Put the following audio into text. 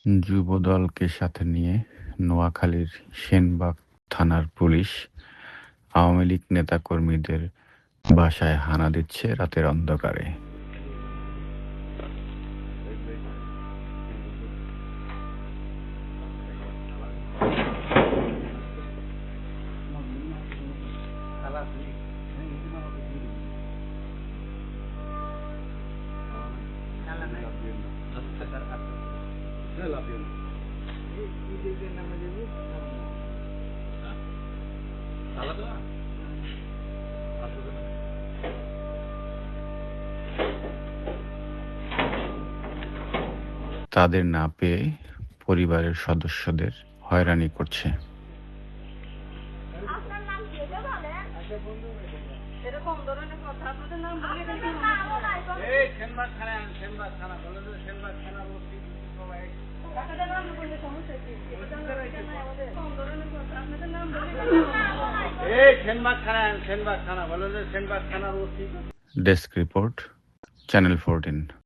যুবদলকে সাথে নিয়ে নোয়াখালীর সেনবাগ থানার পুলিশ আওয়ামী লীগ নেতাকর্মীদের বাসায় হানা দিচ্ছে রাতের অন্ধকারে। তাদের না পেয়ে পরিবারের সদস্যদের হয়রানি করছে। Desk report, channel 14।